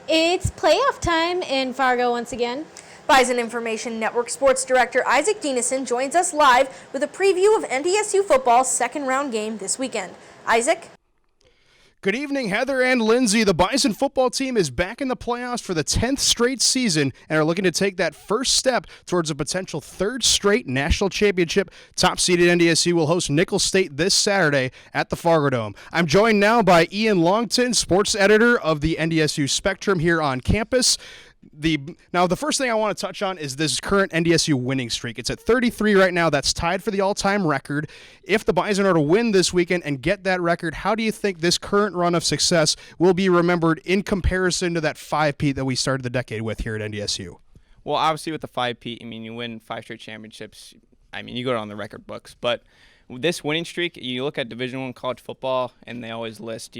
It's playoff time in Fargo once again. Bison Information Network Sports Director Isak Dinesen joins us live with a preview of NDSU football's second round game this weekend. Isaac? Good evening, Heather and Lindsay. The Bison football team is back in the playoffs for the 10th straight season and are looking to take that first step towards a potential third straight national championship. Top-seeded NDSU will host Nicholls State this Saturday at the Fargo Dome. I'm joined now by Ian Longtin, sports editor of the NDSU Spectrum here on campus. Now, the first thing I want to touch on is this current NDSU winning streak. It's at 33 right now. That's tied for the all-time record. If the Bison are to win this weekend and get that record, how do you think this current run of success will be remembered in comparison to that 5-peat that we started the decade with here at NDSU? Well, obviously with the 5-peat, you win 5 straight championships. You go down the record books. But this winning streak, you look at Division I college football, and they always list,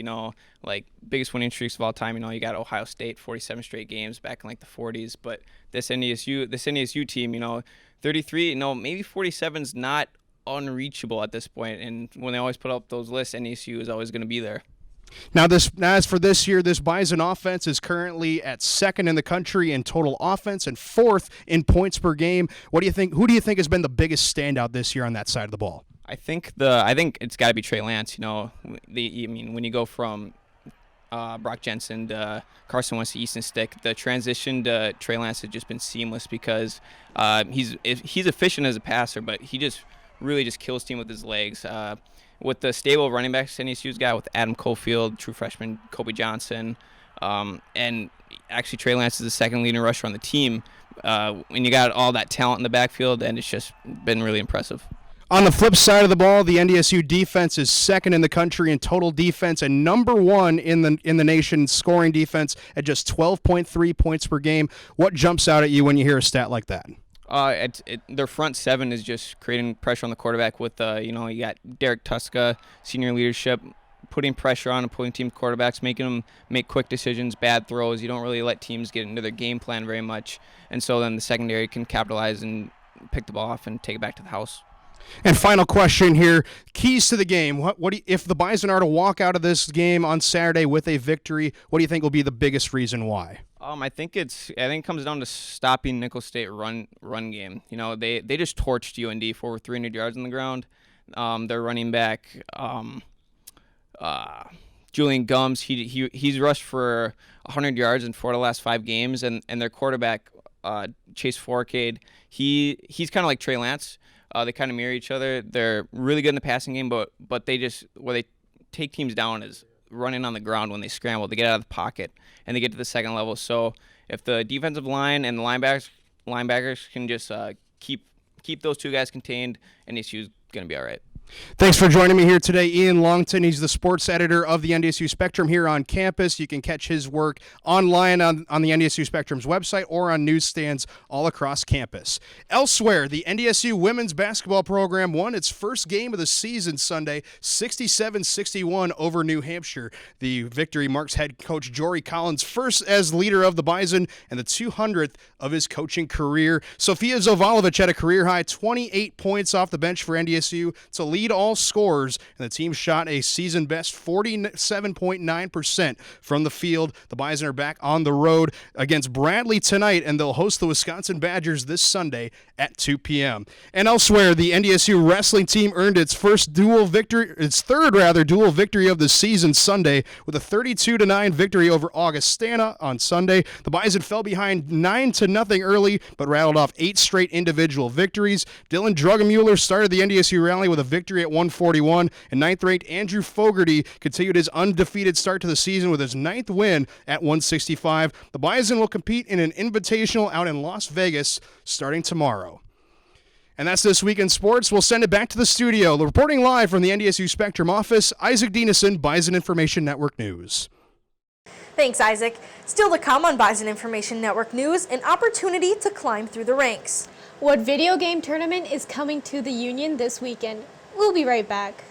like biggest winning streaks of all time. You got Ohio State, 47 straight games back in like the 40s. But this NDSU team, 33, maybe 47's not unreachable at this point. And when they always put up those lists, NDSU is always going to be there. Now, as for this year, this Bison offense is currently at second in the country in total offense and fourth in points per game. What do you think? Who do you think has been the biggest standout this year on that side of the ball? I think it's got to be Trey Lance. When you go from Brock Jensen to Carson Wentz to Easton Stick, the transition to Trey Lance has just been seamless because he's efficient as a passer, but he just really just kills team with his legs. With the stable of running backs NDSU's got with Adam Cofield, true freshman Kobe Johnson, and actually Trey Lance is the second leading rusher on the team. When you got all that talent in the backfield, and it's just been really impressive. On the flip side of the ball, the NDSU defense is second in the country in total defense and number one in the nation scoring defense at just 12.3 points per game. What jumps out at you when you hear a stat like that? Their front seven is just creating pressure on the quarterback with, you got Derek Tuska, senior leadership, putting pressure on opposing team quarterbacks, making them make quick decisions, bad throws. You don't really let teams get into their game plan very much. And so then the secondary can capitalize and pick the ball off and take it back to the house. And final question here, keys to the game. If the Bison are to walk out of this game on Saturday with a victory, what do you think will be the biggest reason why? I think it comes down to stopping Nicholls State run game. They just torched UND for over 300 yards on the ground. Their running back, Julian Gums, he's rushed for 100 yards in 4 of the last 5 games, and their quarterback, Chase Forcade, he's kind of like Trey Lance. They kind of mirror each other. They're really good in the passing game, but where they take teams down is running on the ground when they scramble. They get out of the pocket, and they get to the second level. So if the defensive line and the linebackers can just keep those two guys contained, NDSU is going to be all right. Thanks for joining me here today, Ian Longtin. He's the sports editor of the NDSU Spectrum here on campus. You can catch his work online on the NDSU Spectrum's website or on newsstands all across campus. Elsewhere, the NDSU women's basketball program won its first game of the season Sunday, 67-61 over New Hampshire. The victory marks head coach Jory Collins' first as leader of the Bison and the 200th of his coaching career. Sofia Zovalovic had a career-high 28 points off the bench for NDSU to lead all scorers, and the team shot a season-best 47.9% from the field. The Bison are back on the road against Bradley tonight, and they'll host the Wisconsin Badgers this Sunday at 2 p.m. And elsewhere, the NDSU wrestling team earned its third dual victory of the season Sunday with a 32-9 victory over Augustana on Sunday. The Bison fell behind 9-0 early, but rattled off 8 straight individual victories. Dylan Drugemuller started the NDSU rally with a victory at 141, and ninth-ranked Andrew Fogarty continued his undefeated start to the season with his 9th win at 165. The Bison will compete in an invitational out in Las Vegas starting tomorrow. And that's This Week in Sports. We'll send it back to the studio. Reporting live from the NDSU Spectrum office, Isak Dinesen, Bison Information Network News. Thanks, Isaac. Still to come on Bison Information Network News, an opportunity to climb through the ranks. What video game tournament is coming to the Union this weekend? We'll be right back.